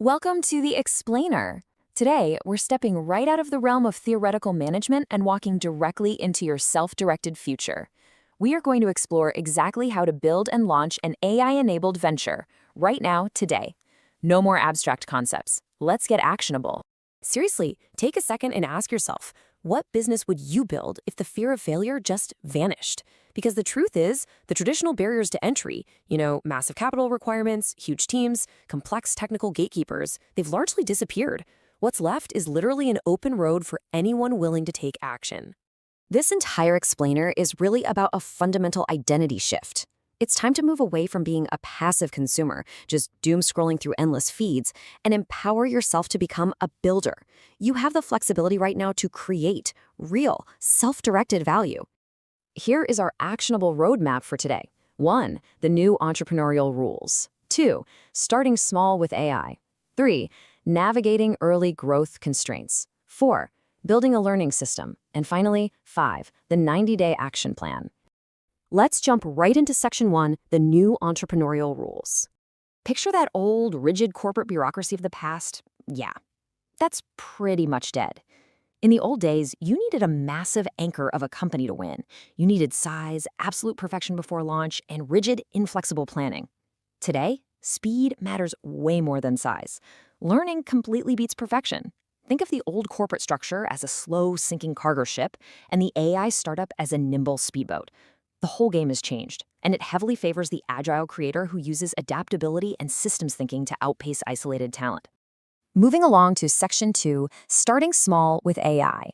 Welcome to the Explainer. Today, we're stepping right out of the realm of theoretical management and walking directly into your self-directed future. We are going to explore exactly how to build and launch an AI-enabled venture right now, today. No more abstract concepts. Let's get actionable. Seriously, take a second and ask yourself, what business would you build if the fear of failure just vanished? Because the truth is, the traditional barriers to entry, massive capital requirements, huge teams, complex technical gatekeepers, they've largely disappeared. What's left is literally an open road for anyone willing to take action. This entire explainer is really about a fundamental identity shift. It's time to move away from being a passive consumer, just doom scrolling through endless feeds, and empower yourself to become a builder. You have the flexibility right now to create real, self-directed value. Here is our actionable roadmap for today. 1. The new entrepreneurial rules. 2. Starting small with AI. 3. Navigating early growth constraints. 4. Building a learning system. And finally, 5. The 90-day action plan. Let's jump right into Section 1, the new entrepreneurial rules. Picture that old, rigid corporate bureaucracy of the past? Yeah, that's pretty much dead. In the old days, you needed a massive anchor of a company to win. You needed size, absolute perfection before launch, and rigid, inflexible planning. Today, speed matters way more than size. Learning completely beats perfection. Think of the old corporate structure as a slow, sinking cargo ship, and the AI startup as a nimble speedboat. The whole game has changed, and it heavily favors the agile creator who uses adaptability and systems thinking to outpace isolated talent. Moving along to Section 2, starting small with AI.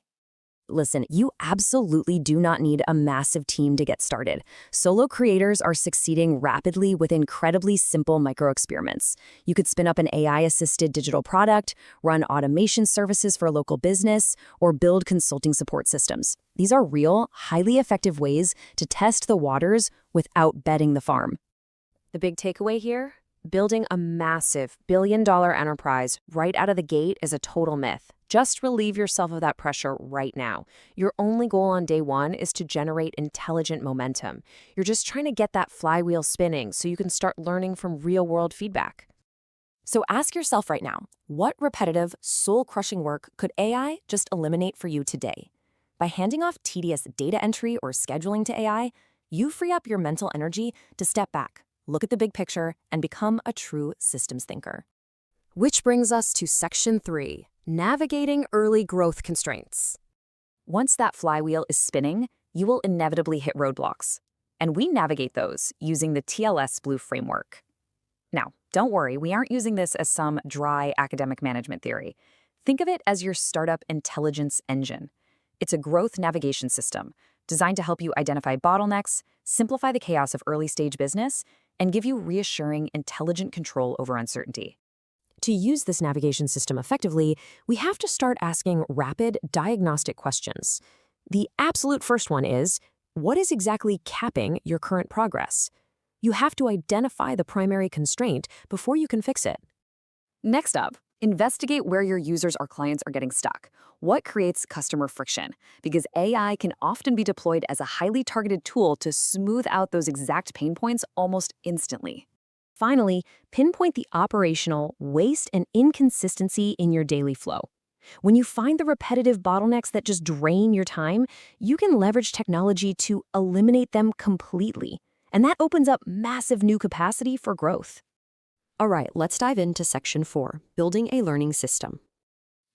Listen, you absolutely do not need a massive team to get started. Solo creators are succeeding rapidly with incredibly simple micro-experiments. You could spin up an AI-assisted digital product, run automation services for a local business, or build consulting support systems. These are real, highly effective ways to test the waters without betting the farm. The big takeaway here? Building a massive billion-dollar enterprise right out of the gate is a total myth. Just relieve yourself of that pressure right now. Your only goal on day one is to generate intelligent momentum. You're just trying to get that flywheel spinning so you can start learning from real-world feedback. So ask yourself right now, what repetitive, soul-crushing work could AI just eliminate for you today? By handing off tedious data entry or scheduling to AI, you free up your mental energy to step back, look at the big picture, and become a true systems thinker. Which brings us to Section 3, navigating early growth constraints. Once that flywheel is spinning, you will inevitably hit roadblocks. And we navigate those using the TLSBlue framework. Now, don't worry, we aren't using this as some dry academic management theory. Think of it as your startup intelligence engine. It's a growth navigation system designed to help you identify bottlenecks, simplify the chaos of early-stage business, and give you reassuring, intelligent control over uncertainty. To use this navigation system effectively, we have to start asking rapid diagnostic questions. The absolute first one is, what is exactly capping your current progress? You have to identify the primary constraint before you can fix it. Next up, investigate where your users or clients are getting stuck. What creates customer friction? Because AI can often be deployed as a highly targeted tool to smooth out those exact pain points almost instantly. Finally, pinpoint the operational waste and inconsistency in your daily flow. When you find the repetitive bottlenecks that just drain your time, you can leverage technology to eliminate them completely. And that opens up massive new capacity for growth. All right, let's dive into Section 4, building a learning system.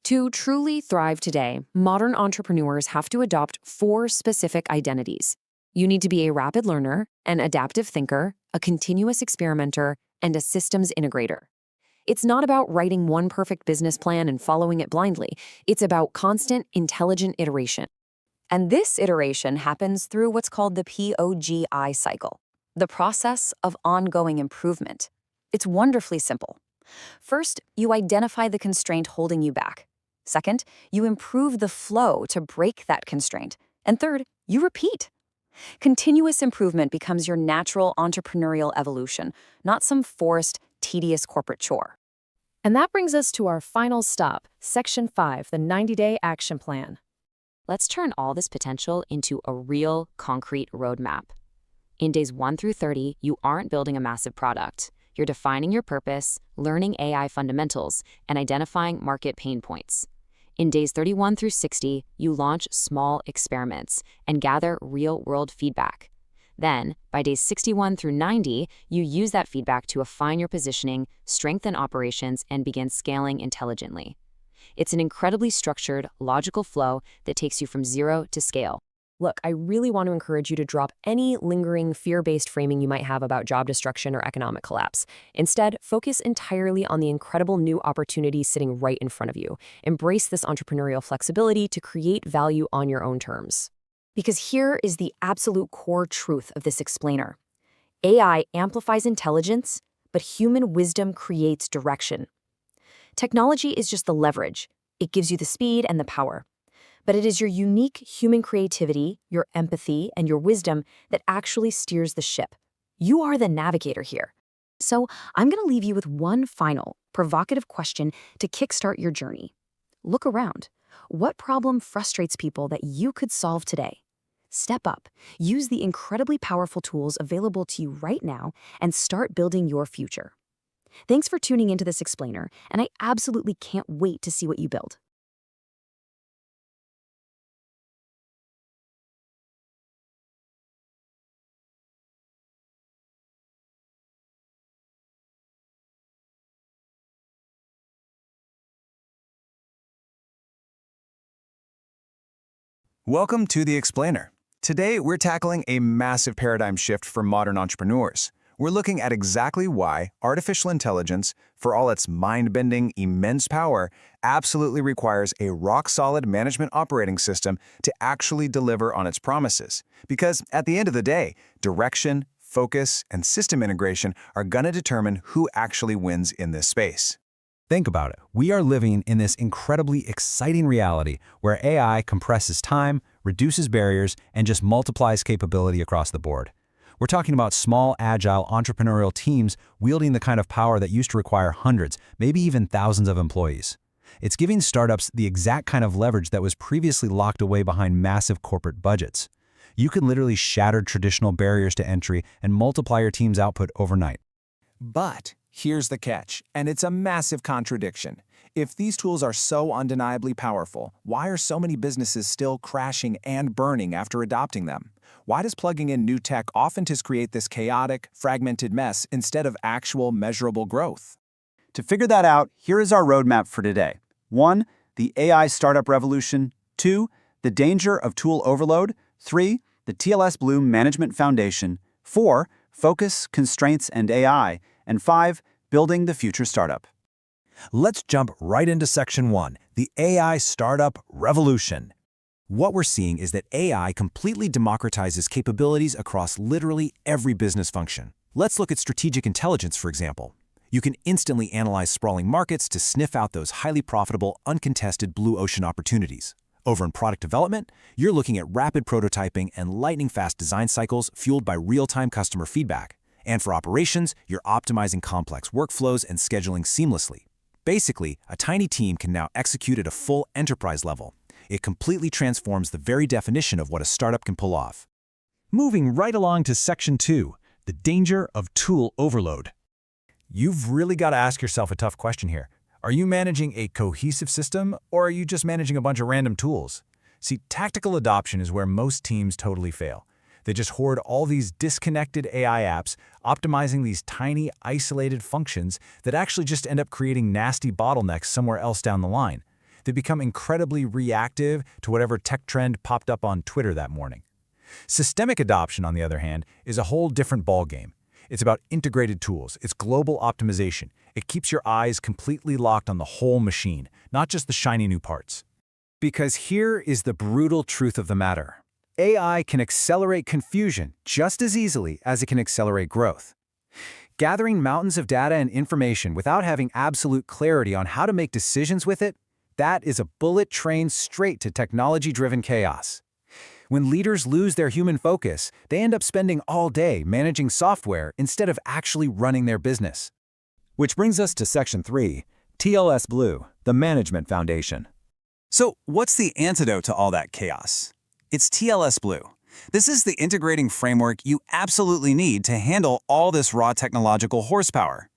To truly thrive today, modern entrepreneurs have to adopt 4 specific identities. You need to be a rapid learner, an adaptive thinker, a continuous experimenter, and a systems integrator. It's not about writing one perfect business plan and following it blindly. It's about constant, intelligent iteration. And this iteration happens through what's called the POGI cycle, the process of ongoing improvement. It's wonderfully simple. First, you identify the constraint holding you back. Second, you improve the flow to break that constraint. And third, you repeat. Continuous improvement becomes your natural entrepreneurial evolution, not some forced, tedious corporate chore. And that brings us to our final stop, Section 5, the 90-day action plan. Let's turn all this potential into a real, concrete roadmap. In days 1 through 30, you aren't building a massive product. You're defining your purpose, learning AI fundamentals, and identifying market pain points. In days 31 through 60, you launch small experiments and gather real-world feedback. Then, by days 61 through 90, you use that feedback to refine your positioning, strengthen operations, and begin scaling intelligently. It's an incredibly structured, logical flow that takes you from zero to scale. Look, I really want to encourage you to drop any lingering fear-based framing you might have about job destruction or economic collapse. Instead, focus entirely on the incredible new opportunities sitting right in front of you. Embrace this entrepreneurial flexibility to create value on your own terms. Because here is the absolute core truth of this explainer. AI amplifies intelligence, but human wisdom creates direction. Technology is just the leverage. It gives you the speed and the power. But it is your unique human creativity, your empathy, and your wisdom that actually steers the ship. You are the navigator here. So I'm going to leave you with one final, provocative question to kickstart your journey. Look around. What problem frustrates people that you could solve today? Step up, use the incredibly powerful tools available to you right now, and start building your future. Thanks for tuning into this explainer, and I absolutely can't wait to see what you build. Welcome to The Explainer. Today, we're tackling a massive paradigm shift for modern entrepreneurs. We're looking at exactly why artificial intelligence, for all its mind-bending, immense power, absolutely requires a rock-solid management operating system to actually deliver on its promises. Because at the end of the day, direction, focus, and system integration are going to determine who actually wins in this space. Think about it. We are living in this incredibly exciting reality where AI compresses time, reduces barriers, and just multiplies capability across the board. We're talking about small, agile, entrepreneurial teams wielding the kind of power that used to require hundreds, maybe even thousands of employees. It's giving startups the exact kind of leverage that was previously locked away behind massive corporate budgets. You can literally shatter traditional barriers to entry and multiply your team's output overnight. But here's the catch, and it's a massive contradiction. If these tools are so undeniably powerful, why are so many businesses still crashing and burning after adopting them? Why does plugging in new tech often just create this chaotic, fragmented mess instead of actual measurable growth? To figure that out, here is our roadmap for today. 1. The AI startup revolution. 2. The danger of tool overload. 3. The TLSBlue Management Foundation. 4. Focus, constraints, and AI. And 5. Building the future startup. Let's jump right into Section 1, the AI startup revolution. What we're seeing is that AI completely democratizes capabilities across literally every business function. Let's look at strategic intelligence, for example. You can instantly analyze sprawling markets to sniff out those highly profitable, uncontested blue ocean opportunities. Over in product development, you're looking at rapid prototyping and lightning-fast design cycles fueled by real-time customer feedback. And for operations, you're optimizing complex workflows and scheduling seamlessly. Basically, a tiny team can now execute at a full enterprise level. It completely transforms the very definition of what a startup can pull off. Moving right along to Section 2, the danger of tool overload. You've really got to ask yourself a tough question here. Are you managing a cohesive system, or are you just managing a bunch of random tools? See, tactical adoption is where most teams totally fail. They just hoard all these disconnected AI apps, optimizing these tiny, isolated functions that actually just end up creating nasty bottlenecks somewhere else down the line. They become incredibly reactive to whatever tech trend popped up on Twitter that morning. Systemic adoption, on the other hand, is a whole different ballgame. It's about integrated tools. It's global optimization. It keeps your eyes completely locked on the whole machine, not just the shiny new parts. Because here is the brutal truth of the matter. AI can accelerate confusion just as easily as it can accelerate growth. Gathering mountains of data and information without having absolute clarity on how to make decisions with it, that is a bullet train straight to technology-driven chaos. When leaders lose their human focus, they end up spending all day managing software instead of actually running their business. Which brings us to Section 3, TLSBlue, the Management Foundation. So what's the antidote to all that chaos? It's TLSBlue. This is the integrating framework you absolutely need to handle all this raw technological horsepower.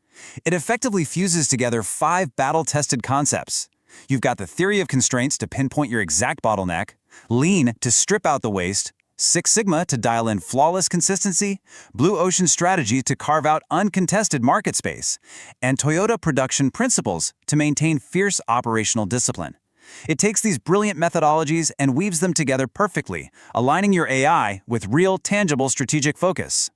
It effectively fuses together 5 battle-tested concepts. You've got the theory of constraints to pinpoint your exact bottleneck, Lean to strip out the waste, Six Sigma to dial in flawless consistency, Blue Ocean Strategy to carve out uncontested market space, and Toyota Production Principles to maintain fierce operational discipline. It takes these brilliant methodologies and weaves them together perfectly, aligning your AI with real, tangible strategic focus.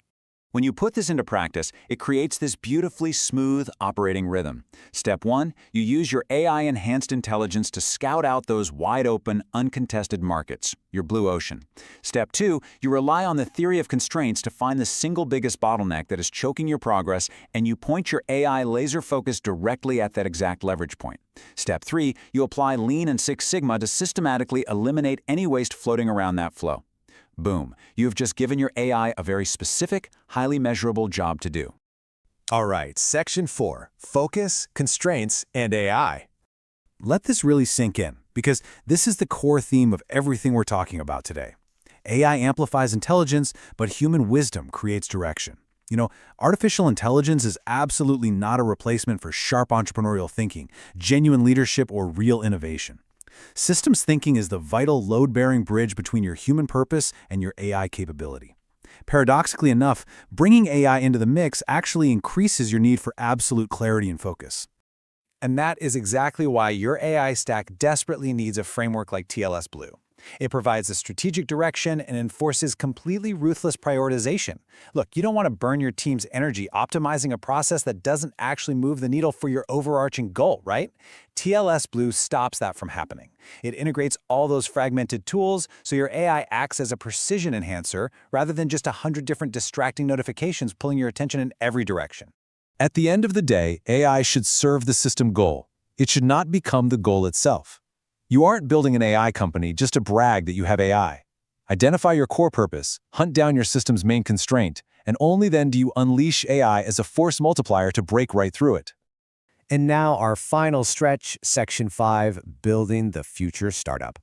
When you put this into practice, it creates this beautifully smooth operating rhythm. Step 1, you use your AI-enhanced intelligence to scout out those wide-open, uncontested markets, your blue ocean. Step 2, you rely on the theory of constraints to find the single biggest bottleneck that is choking your progress, and you point your AI laser-focused directly at that exact leverage point. Step 3, you apply Lean and Six Sigma to systematically eliminate any waste floating around that flow. Boom, you've just given your AI a very specific, highly measurable job to do. All right, Section 4, Focus, Constraints, and AI. Let this really sink in, because this is the core theme of everything we're talking about today. AI amplifies intelligence, but human wisdom creates direction. You know, artificial intelligence is absolutely not a replacement for sharp entrepreneurial thinking, genuine leadership, or real innovation. Systems thinking is the vital load-bearing bridge between your human purpose and your AI capability. Paradoxically enough, bringing AI into the mix actually increases your need for absolute clarity and focus. And that is exactly why your AI stack desperately needs a framework like TLSBlue. It provides a strategic direction and enforces completely ruthless prioritization. Look, you don't want to burn your team's energy optimizing a process that doesn't actually move the needle for your overarching goal, right? TLSBlue stops that from happening. It integrates all those fragmented tools so your AI acts as a precision enhancer rather than just 100 different distracting notifications pulling your attention in every direction. At the end of the day, AI should serve the system goal. It should not become the goal itself. You aren't building an AI company just to brag that you have AI. Identify your core purpose, hunt down your system's main constraint, and only then do you unleash AI as a force multiplier to break right through it. And now our final stretch, Section 5, Building the Future Startup.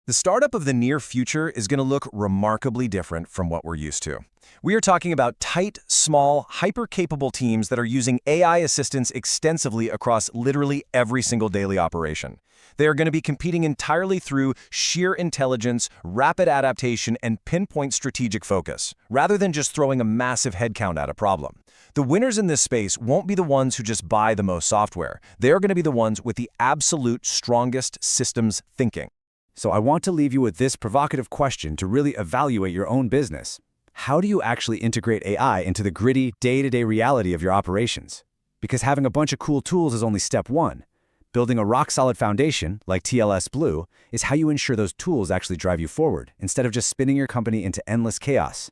The startup of the near future is going to look remarkably different from what we're used to. We are talking about tight, small, hyper-capable teams that are using AI assistance extensively across literally every single daily operation. They are going to be competing entirely through sheer intelligence, rapid adaptation, and pinpoint strategic focus, rather than just throwing a massive headcount at a problem. The winners in this space won't be the ones who just buy the most software. They are going to be the ones with the absolute strongest systems thinking. So I want to leave you with this provocative question to really evaluate your own business. How do you actually integrate AI into the gritty, day-to-day reality of your operations? Because having a bunch of cool tools is only step 1. Building a rock-solid foundation, like TLSBlue, is how you ensure those tools actually drive you forward, instead of just spinning your company into endless chaos.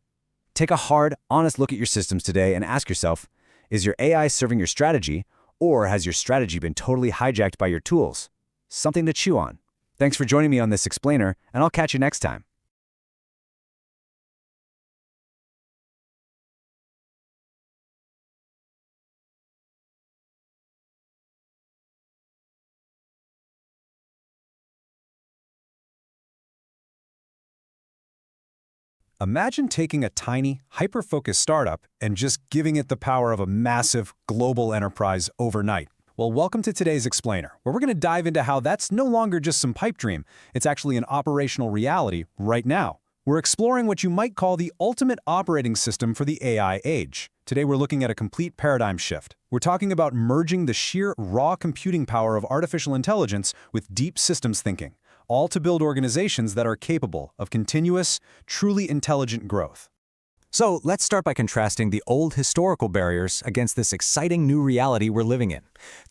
Take a hard, honest look at your systems today and ask yourself, is your AI serving your strategy, or has your strategy been totally hijacked by your tools? Something to chew on. Thanks for joining me on this explainer, and I'll catch you next time. Imagine taking a tiny, hyper-focused startup and just giving it the power of a massive, global enterprise overnight. Well, welcome to today's explainer, where we're going to dive into how that's no longer just some pipe dream. It's actually an operational reality right now. We're exploring what you might call the ultimate operating system for the AI age. Today, we're looking at a complete paradigm shift. We're talking about merging the sheer raw computing power of artificial intelligence with deep systems thinking, all to build organizations that are capable of continuous, truly intelligent growth. So let's start by contrasting the old historical barriers against this exciting new reality we're living in.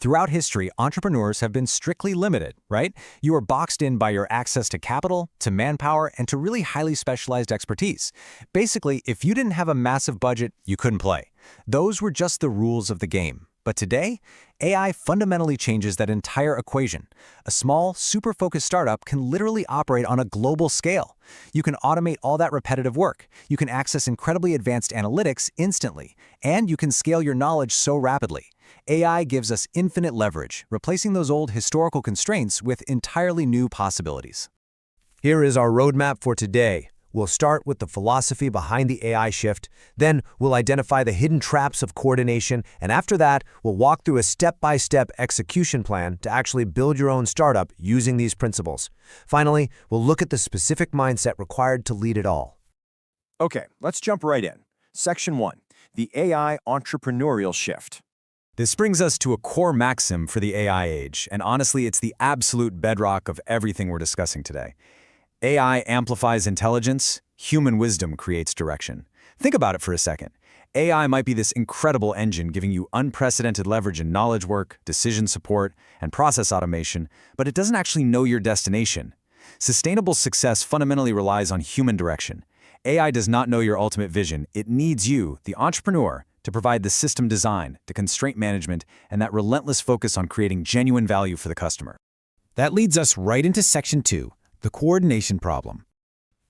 Throughout history, entrepreneurs have been strictly limited, right? You are boxed in by your access to capital, to manpower, and to really highly specialized expertise. Basically, if you didn't have a massive budget, you couldn't play. Those were just the rules of the game. But today, AI fundamentally changes that entire equation. A small, super-focused startup can literally operate on a global scale. You can automate all that repetitive work. You can access incredibly advanced analytics instantly. And you can scale your knowledge so rapidly. AI gives us infinite leverage, replacing those old historical constraints with entirely new possibilities. Here is our roadmap for today. We'll start with the philosophy behind the AI shift, then we'll identify the hidden traps of coordination, and after that, we'll walk through a step-by-step execution plan to actually build your own startup using these principles. Finally, we'll look at the specific mindset required to lead it all. Okay, let's jump right in. Section 1, the AI entrepreneurial shift. This brings us to a core maxim for the AI age, and honestly, it's the absolute bedrock of everything we're discussing today. AI amplifies intelligence, human wisdom creates direction. Think about it for a second. AI might be this incredible engine giving you unprecedented leverage in knowledge work, decision support, and process automation, but it doesn't actually know your destination. Sustainable success fundamentally relies on human direction. AI does not know your ultimate vision. It needs you, the entrepreneur, to provide the system design, the constraint management, and that relentless focus on creating genuine value for the customer. That leads us right into Section 2, the coordination problem.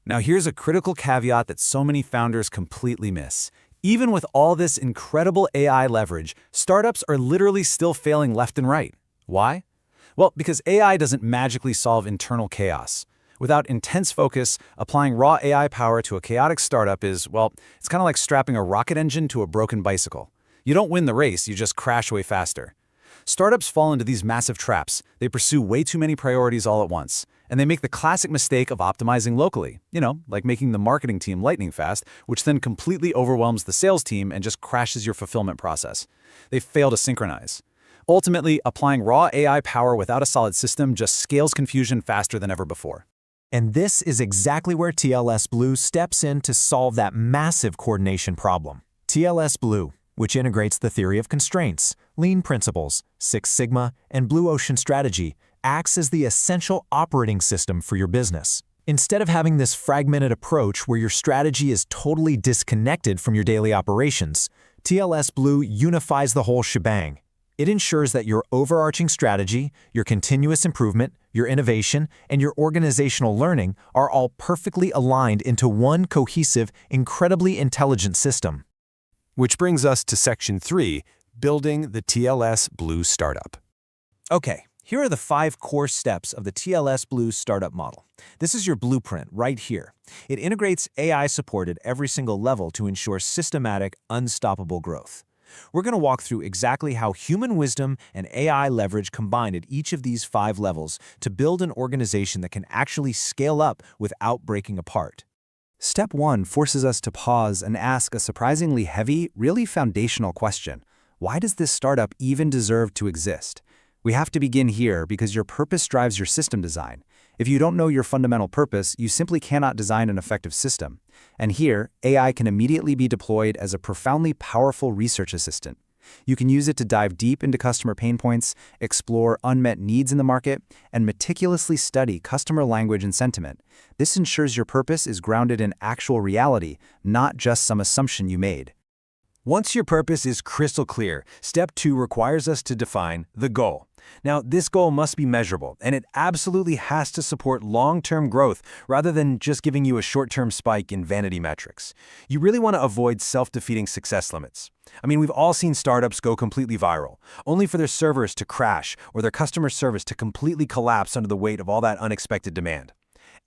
Now here's a critical caveat that so many founders completely miss. Even with all this incredible AI leverage, startups are literally still failing left and right. Why? Well, because AI doesn't magically solve internal chaos. Without intense focus, applying raw AI power to a chaotic startup is, well, it's kind of like strapping a rocket engine to a broken bicycle. You don't win the race, you just crash way faster. Startups fall into these massive traps. They pursue way too many priorities all at once. And they make the classic mistake of optimizing locally, like making the marketing team lightning fast, which then completely overwhelms the sales team and just crashes your fulfillment process. They fail to synchronize. Ultimately, applying raw AI power without a solid system just scales confusion faster than ever before. And this is exactly where TLSBlue steps in to solve that massive coordination problem. TLSBlue, which integrates the theory of constraints, lean principles, Six Sigma, and Blue Ocean strategy, acts as the essential operating system for your business. Instead of having this fragmented approach where your strategy is totally disconnected from your daily operations, TLSBlue unifies the whole shebang. It ensures that your overarching strategy, your continuous improvement, your innovation, and your organizational learning are all perfectly aligned into one cohesive, incredibly intelligent system. Which brings us to Section 3, building the TLSBlue startup. Okay, here are the 5 core steps of the TLSBlue startup model. This is your blueprint right here. It integrates AI support at every single level to ensure systematic, unstoppable growth. We're going to walk through exactly how human wisdom and AI leverage combine at each of these 5 levels to build an organization that can actually scale up without breaking apart. Step 1 forces us to pause and ask a surprisingly heavy, really foundational question. Why does this startup even deserve to exist? We have to begin here because your purpose drives your system design. If you don't know your fundamental purpose, you simply cannot design an effective system. And here, AI can immediately be deployed as a profoundly powerful research assistant. You can use it to dive deep into customer pain points, explore unmet needs in the market, and meticulously study customer language and sentiment. This ensures your purpose is grounded in actual reality, not just some assumption you made. Once your purpose is crystal clear, step 2 requires us to define the goal. Now, this goal must be measurable, and it absolutely has to support long-term growth rather than just giving you a short-term spike in vanity metrics. You really want to avoid self-defeating success limits. I mean, we've all seen startups go completely viral, only for their servers to crash or their customer service to completely collapse under the weight of all that unexpected demand.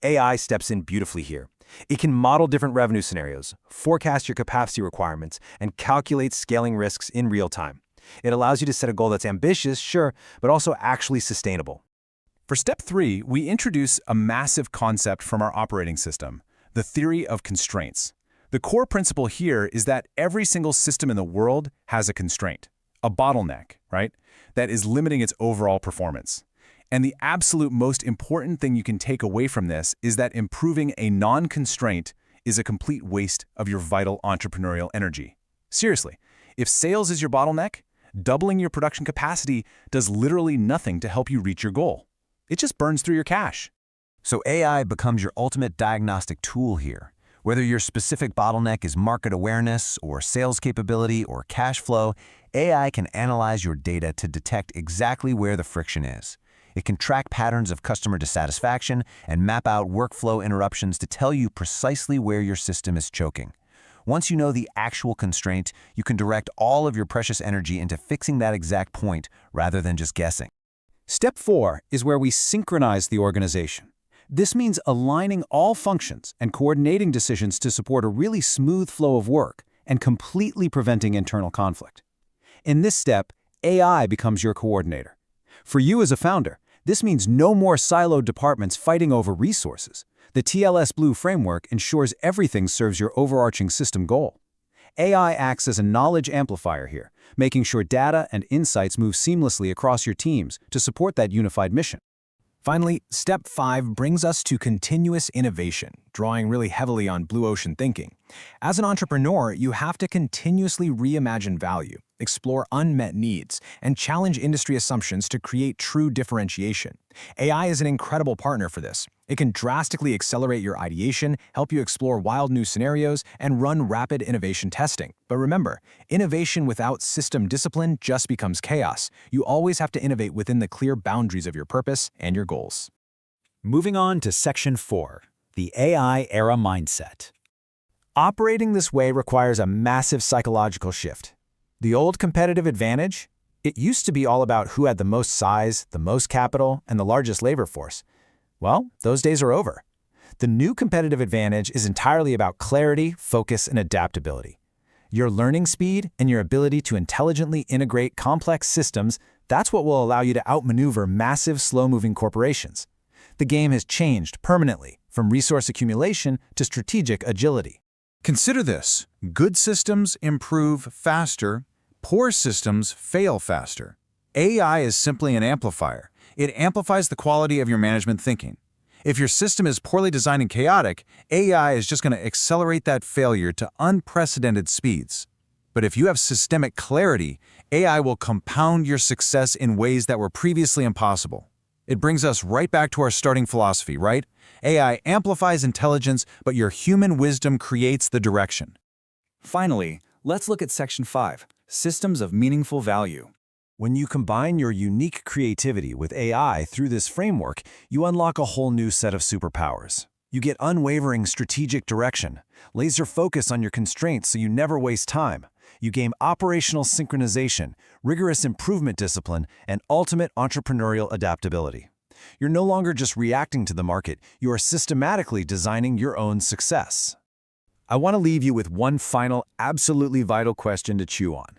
AI steps in beautifully here. It can model different revenue scenarios, forecast your capacity requirements, and calculate scaling risks in real time. It allows you to set a goal that's ambitious, sure, but also actually sustainable. For Step 3, we introduce a massive concept from our operating system, the theory of constraints. The core principle here is that every single system in the world has a constraint, a bottleneck, right, that is limiting its overall performance. And the absolute most important thing you can take away from this is that improving a non-constraint is a complete waste of your vital entrepreneurial energy. Seriously, if sales is your bottleneck, doubling your production capacity does literally nothing to help you reach your goal. It just burns through your cash. So AI becomes your ultimate diagnostic tool here. Whether your specific bottleneck is market awareness or sales capability or cash flow, AI can analyze your data to detect exactly where the friction is. It can track patterns of customer dissatisfaction and map out workflow interruptions to tell you precisely where your system is choking. Once you know the actual constraint, you can direct all of your precious energy into fixing that exact point rather than just guessing. Step 4 is where we synchronize the organization. This means aligning all functions and coordinating decisions to support a really smooth flow of work and completely preventing internal conflict. In this step, AI becomes your coordinator. For you as a founder, this means no more siloed departments fighting over resources. The TLSBlue framework ensures everything serves your overarching system goal. AI acts as a knowledge amplifier here, making sure data and insights move seamlessly across your teams to support that unified mission. Finally, step 5 brings us to continuous innovation, drawing really heavily on blue ocean thinking. As an entrepreneur, you have to continuously reimagine value, explore unmet needs, and challenge industry assumptions to create true differentiation. AI is an incredible partner for this. It can drastically accelerate your ideation, help you explore wild new scenarios, and run rapid innovation testing. But remember, innovation without system discipline just becomes chaos. You always have to innovate within the clear boundaries of your purpose and your goals. Moving on to Section 4, the AI era mindset. Operating this way requires a massive psychological shift. The old competitive advantage? It used to be all about who had the most size, the most capital, and the largest labor force. Well, those days are over. The new competitive advantage is entirely about clarity, focus, and adaptability. Your learning speed and your ability to intelligently integrate complex systems, that's what will allow you to outmaneuver massive, slow-moving corporations. The game has changed permanently, from resource accumulation to strategic agility. Consider this: good systems improve faster, poor systems fail faster. AI is simply an amplifier. It amplifies the quality of your management thinking. If your system is poorly designed and chaotic, AI is just going to accelerate that failure to unprecedented speeds. But if you have systemic clarity, AI will compound your success in ways that were previously impossible. It brings us right back to our starting philosophy, right? AI amplifies intelligence, but your human wisdom creates the direction. Finally, let's look at Section 5, Systems of Meaningful Value. When you combine your unique creativity with AI through this framework, you unlock a whole new set of superpowers. You get unwavering strategic direction, laser focus on your constraints so you never waste time. You gain operational synchronization, rigorous improvement discipline, and ultimate entrepreneurial adaptability. You're no longer just reacting to the market, you are systematically designing your own success. I want to leave you with one final, absolutely vital question to chew on.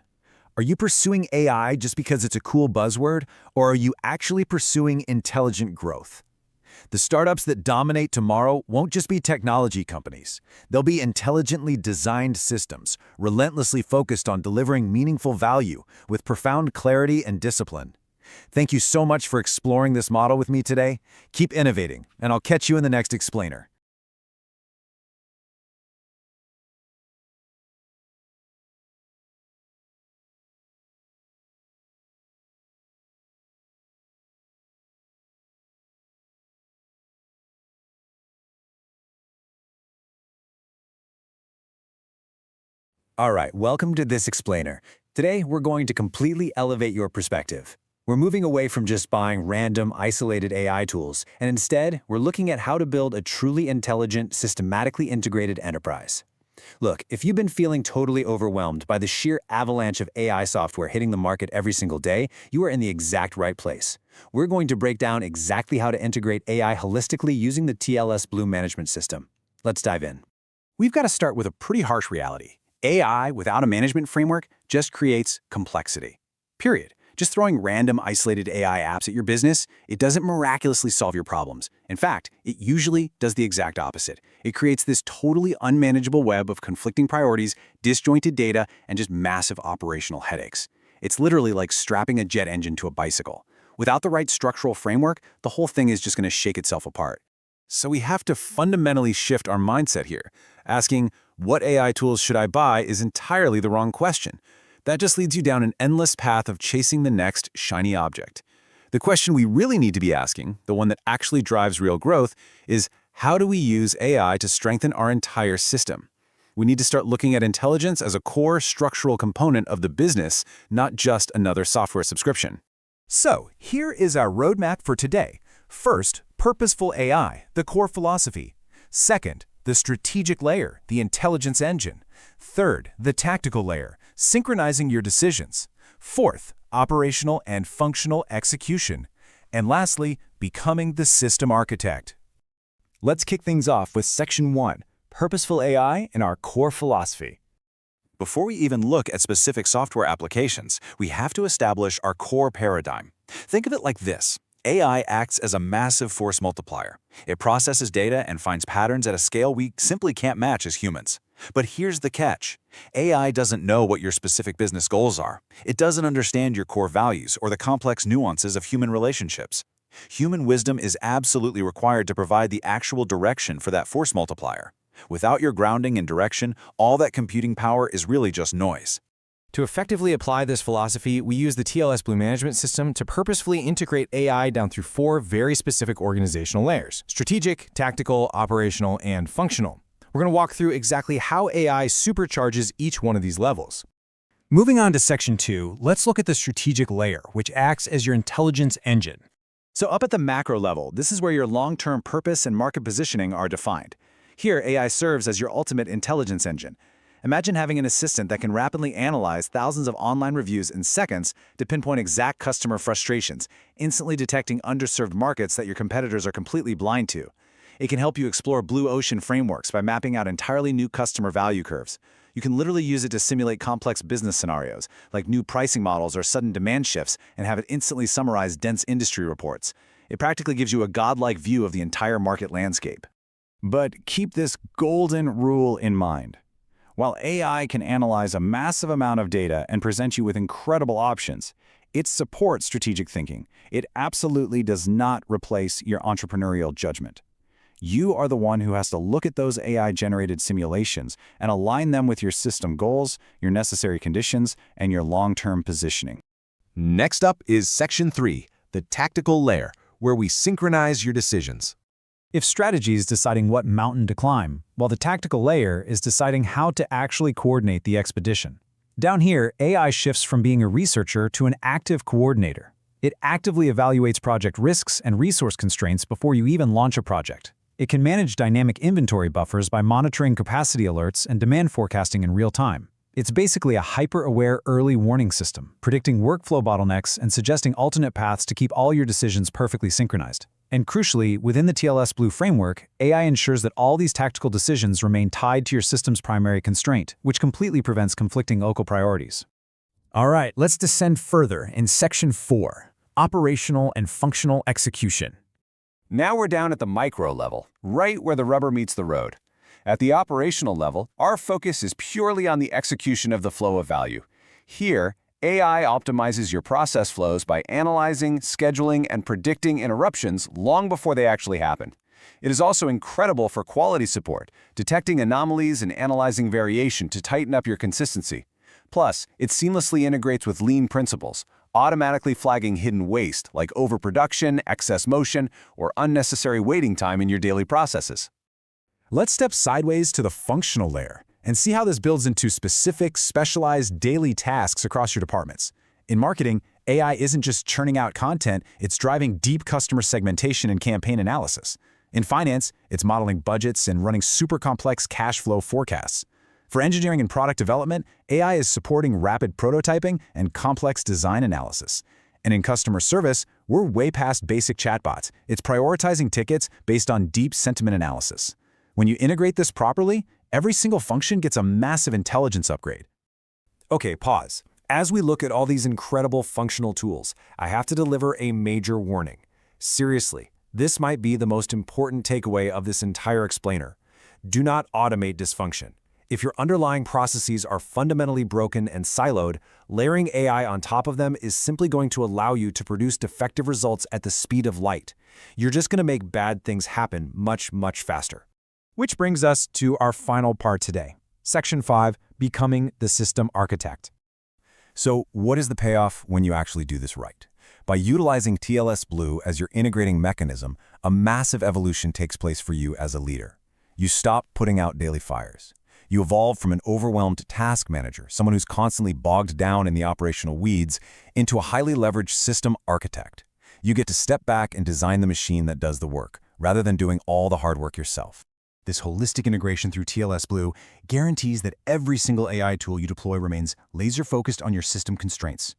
Are you pursuing AI just because it's a cool buzzword, or are you actually pursuing intelligent growth? The startups that dominate tomorrow won't just be technology companies. They'll be intelligently designed systems, relentlessly focused on delivering meaningful value with profound clarity and discipline. Thank you so much for exploring this model with me today. Keep innovating, and I'll catch you in the next explainer. All right, welcome to this explainer. Today, we're going to completely elevate your perspective. We're moving away from just buying random, isolated AI tools, and instead, we're looking at how to build a truly intelligent, systematically integrated enterprise. Look, if you've been feeling totally overwhelmed by the sheer avalanche of AI software hitting the market every single day, you are in the exact right place. We're going to break down exactly how to integrate AI holistically using the TLSBlue management system. Let's dive in. We've got to start with a pretty harsh reality. AI without a management framework just creates complexity. Period. Just throwing random isolated AI apps at your business, it doesn't miraculously solve your problems. In fact, it usually does the exact opposite. It creates this totally unmanageable web of conflicting priorities, disjointed data, and just massive operational headaches. It's literally like strapping a jet engine to a bicycle. Without the right structural framework, the whole thing is just going to shake itself apart. So we have to fundamentally shift our mindset here. Asking, what AI tools should I buy is entirely the wrong question. That just leads you down an endless path of chasing the next shiny object. The question we really need to be asking, the one that actually drives real growth, is how do we use AI to strengthen our entire system? We need to start looking at intelligence as a core structural component of the business, not just another software subscription. So, here is our roadmap for today. First, purposeful AI, the core philosophy. Second, the strategic layer, the intelligence engine. Third, the tactical layer, synchronizing your decisions. Fourth, operational and functional execution. And lastly, becoming the system architect. Let's kick things off with Section 1, Purposeful AI and our core philosophy. Before we even look at specific software applications, we have to establish our core paradigm. Think of it like this. AI acts as a massive force multiplier. It processes data and finds patterns at a scale we simply can't match as humans. But here's the catch. AI doesn't know what your specific business goals are. It doesn't understand your core values or the complex nuances of human relationships. Human wisdom is absolutely required to provide the actual direction for that force multiplier. Without your grounding and direction, all that computing power is really just noise. To effectively apply this philosophy, we use the TLSBlue management system to purposefully integrate AI down through 4 very specific organizational layers: strategic, tactical, operational, and functional. We're going to walk through exactly how AI supercharges each one of these levels. Moving on to Section 2, let's look at the strategic layer, which acts as your intelligence engine. So up at the macro level, this is where your long-term purpose and market positioning are defined. Here, AI serves as your ultimate intelligence engine. Imagine having an assistant that can rapidly analyze thousands of online reviews in seconds to pinpoint exact customer frustrations, instantly detecting underserved markets that your competitors are completely blind to. It can help you explore blue ocean frameworks by mapping out entirely new customer value curves. You can literally use it to simulate complex business scenarios, like new pricing models or sudden demand shifts, and have it instantly summarize dense industry reports. It practically gives you a godlike view of the entire market landscape. But keep this golden rule in mind. While AI can analyze a massive amount of data and present you with incredible options, it supports strategic thinking. It absolutely does not replace your entrepreneurial judgment. You are the one who has to look at those AI-generated simulations and align them with your system goals, your necessary conditions, and your long-term positioning. Next up is Section 3, the tactical layer, where we synchronize your decisions. If strategy is deciding what mountain to climb, while the tactical layer is deciding how to actually coordinate the expedition. Down here, AI shifts from being a researcher to an active coordinator. It actively evaluates project risks and resource constraints before you even launch a project. It can manage dynamic inventory buffers by monitoring capacity alerts and demand forecasting in real time. It's basically a hyper-aware early warning system, predicting workflow bottlenecks and suggesting alternate paths to keep all your decisions perfectly synchronized. And crucially, within the TLSBlue framework, AI ensures that all these tactical decisions remain tied to your system's primary constraint, which completely prevents conflicting local priorities. All right, let's descend further in Section 4, Operational and Functional Execution. Now we're down at the micro level, right where the rubber meets the road. At the operational level, our focus is purely on the execution of the flow of value. Here, AI optimizes your process flows by analyzing, scheduling, and predicting interruptions long before they actually happen. It is also incredible for quality support, detecting anomalies and analyzing variation to tighten up your consistency. Plus, it seamlessly integrates with lean principles, automatically flagging hidden waste like overproduction, excess motion, or unnecessary waiting time in your daily processes. Let's step sideways to the functional layer and see how this builds into specific, specialized daily tasks across your departments. In marketing, AI isn't just churning out content, it's driving deep customer segmentation and campaign analysis. In finance, it's modeling budgets and running super complex cash flow forecasts. For engineering and product development, AI is supporting rapid prototyping and complex design analysis. And in customer service, we're way past basic chatbots. It's prioritizing tickets based on deep sentiment analysis. When you integrate this properly, every single function gets a massive intelligence upgrade. Okay, pause. As we look at all these incredible functional tools, I have to deliver a major warning. Seriously, this might be the most important takeaway of this entire explainer. Do not automate dysfunction. If your underlying processes are fundamentally broken and siloed, layering AI on top of them is simply going to allow you to produce defective results at the speed of light. You're just going to make bad things happen much, much faster. Which brings us to our final part today, Section 5, Becoming the System Architect. So what is the payoff when you actually do this right? By utilizing TLSBlue as your integrating mechanism, a massive evolution takes place for you as a leader. You stop putting out daily fires. You evolve from an overwhelmed task manager, someone who's constantly bogged down in the operational weeds, into a highly leveraged system architect. You get to step back and design the machine that does the work, rather than doing all the hard work yourself. This holistic integration through TLSBlue guarantees that every single AI tool you deploy remains laser-focused on your system constraints.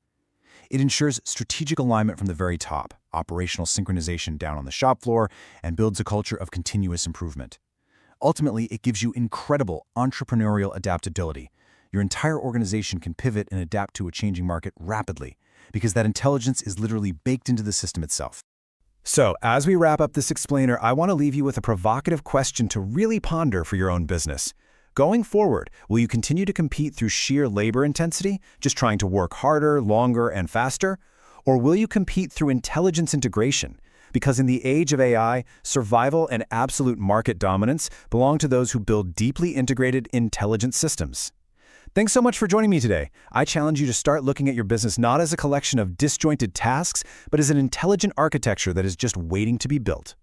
It ensures strategic alignment from the very top, operational synchronization down on the shop floor, and builds a culture of continuous improvement. Ultimately, it gives you incredible entrepreneurial adaptability. Your entire organization can pivot and adapt to a changing market rapidly, because that intelligence is literally baked into the system itself. So, as we wrap up this explainer, I want to leave you with a provocative question to really ponder for your own business. Going forward, will you continue to compete through sheer labor intensity, just trying to work harder, longer, and faster? Or will you compete through intelligence integration? Because in the age of AI, survival and absolute market dominance belong to those who build deeply integrated, intelligent systems. Thanks so much for joining me today. I challenge you to start looking at your business not as a collection of disjointed tasks, but as an intelligent architecture that is just waiting to be built.